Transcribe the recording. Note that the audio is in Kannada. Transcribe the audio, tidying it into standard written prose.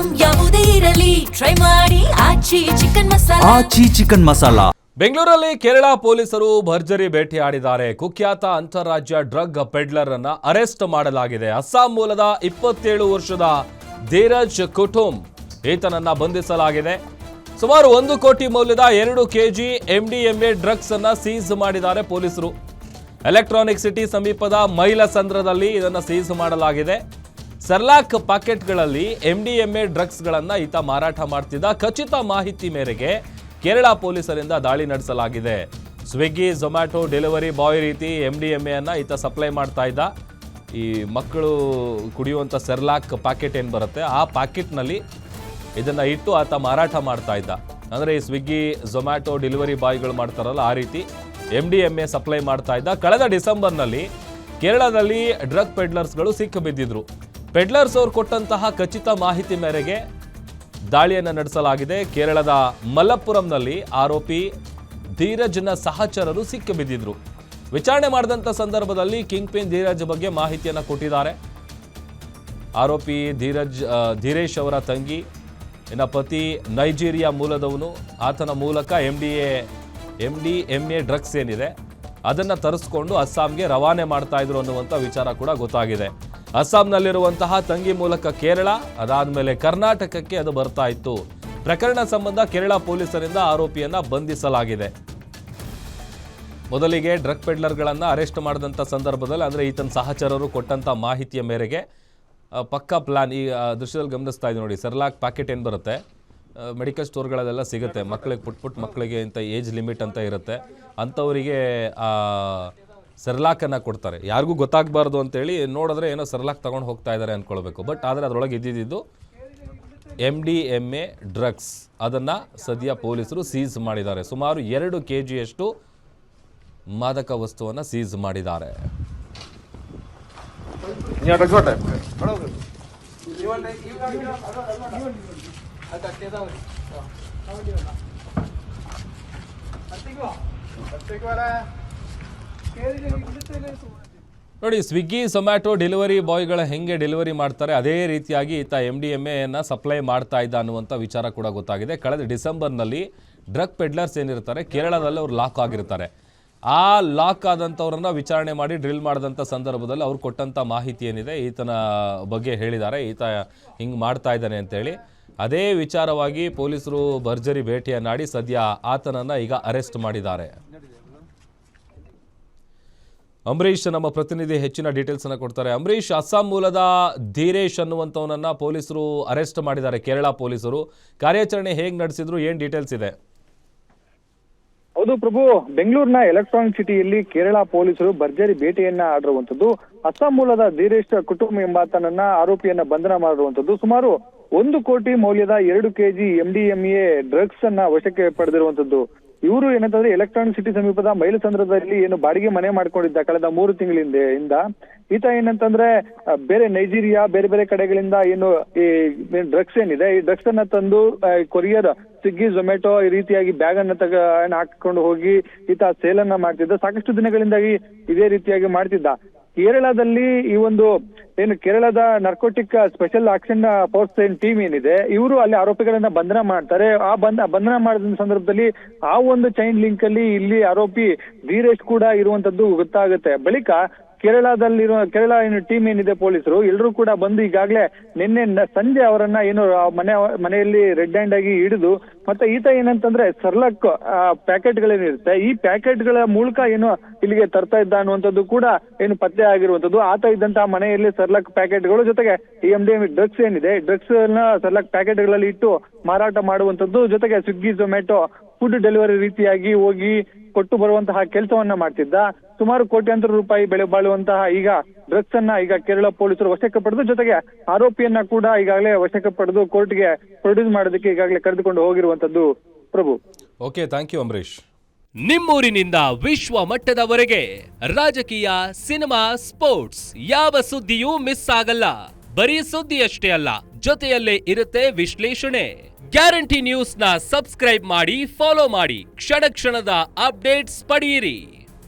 ಐಟಂ ಯಾವುದೇ ಇರಲಿ ಟ್ರೈ ಮಾಡಿ ಆಚಿ ಚಿಕನ್ ಮಸಾಲಾ. ಬೆಂಗಳೂರಲ್ಲಿ ಕೇರಳ ಪೊಲೀಸರು ಭರ್ಜರಿ ಭೇಟಿಯಾಡಿದ್ದಾರೆ. ಕುಖ್ಯಾತ ಅಂತಾರಾಜ್ಯ ಡ್ರಗ್ ಪೆಡ್ಲರ್ ಅನ್ನ ಅರೆಸ್ಟ್ ಮಾಡಲಾಗಿದೆ. ಅಸ್ಸಾಂ ಮೂಲದ 27 ವರ್ಷದ ಧೀರಜ್ ಕುಟುಂಬ್ ಈತನನ್ನ ಬಂಧಿಸಲಾಗಿದೆ. ಸುಮಾರು 1 ಕೋಟಿ ಮೌಲ್ಯದ 2 kg MDMA ಡ್ರಗ್ಸ್ ಅನ್ನ ಸೀಸ್ ಮಾಡಿದ್ದಾರೆ ಪೊಲೀಸರು. ಎಲೆಕ್ಟ್ರಾನಿಕ್ ಸಿಟಿ ಸಮೀಪದ ಮೈಲಸಂದ್ರದಲ್ಲಿ ಇದನ್ನು ಸೀಸ್ ಮಾಡಲಾಗಿದೆ. ಸರ್ಲಾಕ್ ಪ್ಯಾಕೆಟ್ಗಳಲ್ಲಿ MDMA ಡ್ರಗ್ಸ್ಗಳನ್ನು ಈತ ಮಾರಾಟ ಮಾಡ್ತಿದ್ದ ಖಚಿತ ಮಾಹಿತಿ ಮೇರೆಗೆ ಕೇರಳ ಪೊಲೀಸರಿಂದ ದಾಳಿ ನಡೆಸಲಾಗಿದೆ. ಸ್ವಿಗ್ಗಿ ಝೊಮ್ಯಾಟೊ ಡೆಲಿವರಿ ಬಾಯ್ ರೀತಿ MDMA ಅನ್ನ ಈತ ಸಪ್ಲೈ ಮಾಡ್ತಾ ಇದ್ದ. ಈ ಮಕ್ಕಳು ಕುಡಿಯುವಂಥ ಸರ್ಲಾಕ್ ಪ್ಯಾಕೆಟ್ ಏನು ಬರುತ್ತೆ ಆ ಪ್ಯಾಕೆಟ್ನಲ್ಲಿ ಇದನ್ನು ಇಟ್ಟು ಆತ ಮಾರಾಟ ಮಾಡ್ತಾ ಇದ್ದ. ಅಂದರೆ ಈ ಸ್ವಿಗ್ಗಿ ಝೊಮ್ಯಾಟೊ ಡೆಲಿವರಿ ಬಾಯ್ಗಳು ಮಾಡ್ತಾರಲ್ಲ ಆ ರೀತಿ MDMA ಸಪ್ಲೈ ಮಾಡ್ತಾ ಇದ್ದ. ಕಳೆದ ಡಿಸೆಂಬರ್ನಲ್ಲಿ ಕೇರಳದಲ್ಲಿ ಡ್ರಗ್ ಪೆಡ್ಲರ್ಸ್ಗಳು ಸಿಕ್ಕಿಬಿದ್ದಿದ್ರು. ಪೆಡ್ಲರ್ಸ್ ಅವರು ಕೊಟ್ಟಂತಹ ಖಚಿತ ಮಾಹಿತಿ ಮೇರೆಗೆ ದಾಳಿಯನ್ನು ನಡೆಸಲಾಗಿದೆ. ಕೇರಳದ ಮಲಪ್ಪುರಂನಲ್ಲಿ ಆರೋಪಿ ಧೀರಜ್ನ ಸಹಚರರು ಸಿಕ್ಕಿಬಿದ್ದಿದ್ರು. ವಿಚಾರಣೆ ಮಾಡಿದಂಥ ಸಂದರ್ಭದಲ್ಲಿ ಕಿಂಗ್ ಪಿನ್ ಧೀರಜ್ ಬಗ್ಗೆ ಮಾಹಿತಿಯನ್ನು ಕೊಟ್ಟಿದ್ದಾರೆ. ಆರೋಪಿ ಧೀರೇಶ್ ಅವರ ತಂಗಿ ಇನ್ನ ಪತಿ ನೈಜೀರಿಯಾ ಮೂಲದವನು. ಆತನ ಮೂಲಕ MDMA ಡ್ರಗ್ಸ್ ಏನಿದೆ ಅದನ್ನು ತರಿಸ್ಕೊಂಡು ಅಸ್ಸಾಂಗೆ ರವಾನೆ ಮಾಡ್ತಾ ಇದ್ರು ಅನ್ನುವಂಥ ವಿಚಾರ ಕೂಡ ಗೊತ್ತಾಗಿದೆ. ಅಸ್ಸಾಂನಲ್ಲಿರುವಂತಹ ತಂಗಿ ಮೂಲಕ ಕೇರಳ, ಅದಾದಮೇಲೆ ಕರ್ನಾಟಕಕ್ಕೆ ಅದು ಬರ್ತಾ ಇತ್ತು. ಪ್ರಕರಣ ಸಂಬಂಧ ಕೇರಳ ಪೊಲೀಸರಿಂದ ಆರೋಪಿಯನ್ನ ಬಂಧಿಸಲಾಗಿದೆ. ಮೊದಲಿಗೆ ಡ್ರಗ್ ಪೆಡ್ಲರ್ಗಳನ್ನು ಅರೆಸ್ಟ್ ಮಾಡಿದಂಥ ಸಂದರ್ಭದಲ್ಲಿ ಅಂದರೆ ಈತನ ಸಹಚರರು ಕೊಟ್ಟಂಥ ಮಾಹಿತಿಯ ಮೇರೆಗೆ ಪಕ್ಕಾ ಪ್ಲಾನ್ ಈ ದೃಶ್ಯದಲ್ಲಿ ಗಮನಿಸ್ತಾ ಇದ್ದೀವಿ ನೋಡಿ. ಸರ್ಲಾಕ್ ಪ್ಯಾಕೆಟ್ ಏನು ಬರುತ್ತೆ ಮೆಡಿಕಲ್ ಸ್ಟೋರ್ಗಳಲ್ಲೆಲ್ಲ ಸಿಗುತ್ತೆ. ಮಕ್ಕಳಿಗೆ ಪುಟ್ ಮಕ್ಕಳಿಗೆ ಅಂತ ಏಜ್ ಲಿಮಿಟ್ ಅಂತ ಇರುತ್ತೆ. ಅಂಥವರಿಗೆ ಸರ್ಲಾಕನ್ನು ಕೊಡ್ತಾರೆ. ಯಾರಿಗೂ ಗೊತ್ತಾಗಬಾರ್ದು ಅಂತೇಳಿ ನೋಡಿದ್ರೆ ಏನೋ ಸರ್ಲಾಕ್ ತೊಗೊಂಡು ಹೋಗ್ತಾ ಇದ್ದಾರೆ ಅಂದ್ಕೊಳ್ಬೇಕು. ಬಟ್ ಆದರೆ ಅದರೊಳಗೆ ಇದ್ದಿದ್ದು MDMA ಡ್ರಗ್ಸ್. ಅದನ್ನು ಸದ್ಯ ಪೊಲೀಸರು ಸೀಸ್ ಮಾಡಿದ್ದಾರೆ. ಸುಮಾರು 2 kgಯಷ್ಟು ಮಾದಕ ವಸ್ತುವನ್ನು ಸೀಸ್ ಮಾಡಿದ್ದಾರೆ. ನೋಡಿ, ಸ್ವಿಗ್ಗಿ ಝೊಮ್ಯಾಟೊ ಡೆಲಿವರಿ ಬಾಯ್ಗಳ ಹೆಂಗೆ ಡೆಲಿವರಿ ಮಾಡ್ತಾರೆ ಅದೇ ರೀತಿಯಾಗಿ ಈತ MDMA ಸಪ್ಲೈ ಮಾಡ್ತಾ ಇದ್ದ ಅನ್ನುವಂಥ ವಿಚಾರ ಕೂಡ ಗೊತ್ತಾಗಿದೆ. ಕಳೆದ ಡಿಸೆಂಬರ್ನಲ್ಲಿ ಡ್ರಗ್ ಪೆಡ್ಲರ್ಸ್ ಏನಿರ್ತಾರೆ ಕೇರಳದಲ್ಲಿ ಅವ್ರು ಲಾಕ್ ಆಗಿರ್ತಾರೆ. ಆ ಲಾಕ್ ಆದಂಥವ್ರನ್ನ ವಿಚಾರಣೆ ಮಾಡಿ ಡ್ರಿಲ್ ಮಾಡಿದಂಥ ಸಂದರ್ಭದಲ್ಲಿ ಅವ್ರು ಕೊಟ್ಟಂಥ ಮಾಹಿತಿ ಏನಿದೆ ಈತನ ಬಗ್ಗೆ ಹೇಳಿದ್ದಾರೆ. ಈತ ಹಿಂಗೆ ಮಾಡ್ತಾ ಇದ್ದಾನೆ ಅಂತೇಳಿ ಅದೇ ವಿಚಾರವಾಗಿ ಪೊಲೀಸರು ಭರ್ಜರಿ ಭೇಟಿಯನ್ನಾಡಿ ಸದ್ಯ ಆತನನ್ನು ಈಗ ಅರೆಸ್ಟ್ ಮಾಡಿದ್ದಾರೆ. ಅಂಬರೀಶ್ ನಮ್ಮ ಪ್ರತಿನಿಧಿ ಹೆಚ್ಚಿನ ಡೀಟೇಲ್ಸ್ ಅನ್ನು ಕೊಡ್ತಾರೆ. ಅಂಬರೀಶ್, ಅಸ್ಸಾಂ ಮೂಲದ ಧೀರೇಶ್ ಅನ್ನುವಂಥವನನ್ನ ಪೊಲೀಸರು ಅರೆಸ್ಟ್ ಮಾಡಿದ್ದಾರೆ. ಕೇರಳ ಪೊಲೀಸರು ಕಾರ್ಯಾಚರಣೆ ಹೇಗೆ ನಡೆಸಿದ್ರು, ಏನ್ ಡೀಟೇಲ್ಸ್ ಇದೆ? ಹೌದು ಪ್ರಭು, ಬೆಂಗಳೂರಿನ ಎಲೆಕ್ಟ್ರಾನಿಕ್ ಸಿಟಿಯಲ್ಲಿ ಕೇರಳ ಪೊಲೀಸರು ಭರ್ಜರಿ ಭೇಟಿಯನ್ನ ಆಡಿರುವಂತದ್ದು. ಅಸ್ಸಾಂ ಮೂಲದ ಧೀರೇಶ್ ಕುಟುಂಬ ಎಂಬಾತನನ್ನ ಆರೋಪಿಯನ್ನ ಬಂಧನ ಮಾಡಿರುವಂತದ್ದು. ಸುಮಾರು 1 ಕೋಟಿ ಮೌಲ್ಯದ 2 kg MDMA ಡ್ರಗ್ಸ್ ಅನ್ನ ವಶಕ್ಕೆ ಪಡೆದಿರುವಂತದ್ದು. ಇವರು ಏನಂತಂದ್ರೆ ಎಲೆಕ್ಟ್ರಾನಿಕ್ ಸಿಟಿ ಸಮೀಪದ ಮೈಲಸಂದ್ರದಲ್ಲಿ ಏನು ಬಾಡಿಗೆ ಮನೆ ಮಾಡ್ಕೊಂಡಿದ್ದ ಕಳೆದ 3 ತಿಂಗಳಿಂದ ಈತ ಏನಂತಂದ್ರೆ ಬೇರೆ ನೈಜೀರಿಯಾ ಬೇರೆ ಕಡೆಗಳಿಂದ ಏನು ಈ ಡ್ರಗ್ಸ್ ಏನಿದೆ ಈ ಡ್ರಗ್ಸ್ ಅನ್ನ ತಂದು ಕೊರಿಯರ್ ಸ್ವಿಗ್ಗಿ ಝೊಮ್ಯಾಟೊ ಈ ರೀತಿಯಾಗಿ ಬ್ಯಾಗ್ ಅನ್ನ ಹಾಕೊಂಡು ಹೋಗಿ ಈತ ಸೇಲನ್ನ ಮಾಡ್ತಿದ್ದ. ಸಾಕಷ್ಟು ದಿನಗಳಿಂದಾಗಿ ಇದೇ ರೀತಿಯಾಗಿ ಮಾಡ್ತಿದ್ದ. ಕೇರಳದಲ್ಲಿ ಈ ಒಂದು ಏನು ಕೇರಳದ narcotic special action force team ಏನಿದೆ ಇವರು ಅಲ್ಲಿ ಆರೋಪಿಗಳನ್ನ ಬಂಧನ ಮಾಡ್ತಾರೆ. ಆ ಬಂಧನ ಮಾಡಿದ ಸಂದರ್ಭದಲ್ಲಿ ಆ ಒಂದು ಚೈನ್ ಲಿಂಕ್ ಅಲ್ಲಿ ಇಲ್ಲಿ ಆರೋಪಿ ಧೀರೇಶ್ ಕೂಡ ಇರುವಂತದ್ದು ಗೊತ್ತಾಗುತ್ತೆ. ಬಳಿಕ ಕೇರಳ ಏನು ಟೀಮ್ ಏನಿದೆ ಪೊಲೀಸರು ಎಲ್ಲರೂ ಕೂಡ ಬಂದು ಈಗಾಗಲೇ ನಿನ್ನೆ ಸಂಜೆ ಅವರನ್ನ ಏನು ಮನೆಯಲ್ಲಿ ರೆಡ್ ಹ್ಯಾಂಡ್ ಆಗಿ ಹಿಡಿದು ಮತ್ತೆ ಈತ ಏನಂತಂದ್ರೆ ಸರ್ಲಾಕ್ ಪ್ಯಾಕೆಟ್ಗಳೇನಿರುತ್ತೆ ಈ ಪ್ಯಾಕೆಟ್ಗಳ ಮೂಲಕ ಏನು ಇಲ್ಲಿಗೆ ತರ್ತಾ ಇದ್ದ ಅನ್ನುವಂಥದ್ದು ಕೂಡ ಏನು ಪತ್ತೆ ಆಗಿರುವಂತದ್ದು. ಆತ ಇದ್ದಂತಹ ಮನೆಯಲ್ಲಿ ಸರ್ಲಾಕ್ ಪ್ಯಾಕೆಟ್ಗಳು ಜೊತೆಗೆ ಈ MDMA ಡ್ರಗ್ಸ್ ಏನಿದೆ ಡ್ರಗ್ಸ್ ನ ಸರ್ಲಾಕ್ ಪ್ಯಾಕೆಟ್ಗಳಲ್ಲಿ ಇಟ್ಟು ಮಾರಾಟ ಮಾಡುವಂತದ್ದು. ಜೊತೆಗೆ ಸ್ವಿಗ್ಗಿ ಝೊಮ್ಯಾಟೊ ಫುಡ್ ಡೆಲಿವರಿ ರೀತಿಯಾಗಿ ಹೋಗಿ ಕೊಟ್ಟು ಬರುವಂತಹ ಕೆಲಸವನ್ನ ಮಾಡ್ತಿದ್ದ. ಸುಮಾರು ಕೋಟ್ಯಾಂತರ ರೂಪಾಯಿ ಬೆಲೆ ಬಾಳುವಂತಹ ಈಗ ಡ್ರಗ್ಸ್ ಅನ್ನ ಈಗ ಕೇರಳ ಪೊಲೀಸರು ವಶಕ್ಕೆ ಪಡೆದು ಜೊತೆಗೆ ಆರೋಪಿಯನ್ನ ಕೂಡ ಈಗಾಗಲೇ ವಶಕ್ಕೆ ಪಡೆದು ಕೋರ್ಟ್ಗೆ ಪ್ರೊಡ್ಯೂಸ್ ಮಾಡೋದಕ್ಕೆ ಈಗಾಗಲೇ ಕರೆದುಕೊಂಡು ಹೋಗಿರುವಂತದ್ದು. ಪ್ರಭು, ಓಕೆ, ಥ್ಯಾಂಕ್ ಯು ಅಂಬರೀಶ್. ನಿಮ್ಮೂರಿನಿಂದ ವಿಶ್ವ ಮಟ್ಟದವರೆಗೆ ರಾಜಕೀಯ, ಸಿನಿಮಾ, ಸ್ಪೋರ್ಟ್ಸ್ ಯಾವ ಸುದ್ದಿಯೂ ಮಿಸ್ ಆಗಲ್ಲ. ಬರೀ ಸುದ್ದಿಯಷ್ಟೇ ಅಲ್ಲ, ಜೊತೆಯಲ್ಲೇ ಇರುತ್ತೆ ವಿಶ್ಲೇಷಣೆ. ಗ್ಯಾರಂಟಿ ನ್ಯೂಸ್ನ ಸಬ್ಸ್ಕ್ರೈಬ್ ಮಾಡಿ, ಫಾಲೋ ಮಾಡಿ, ಕ್ಷಣ ಕ್ಷಣದ ಅಪ್ಡೇಟ್ಸ್ ಪಡೆಯಿರಿ.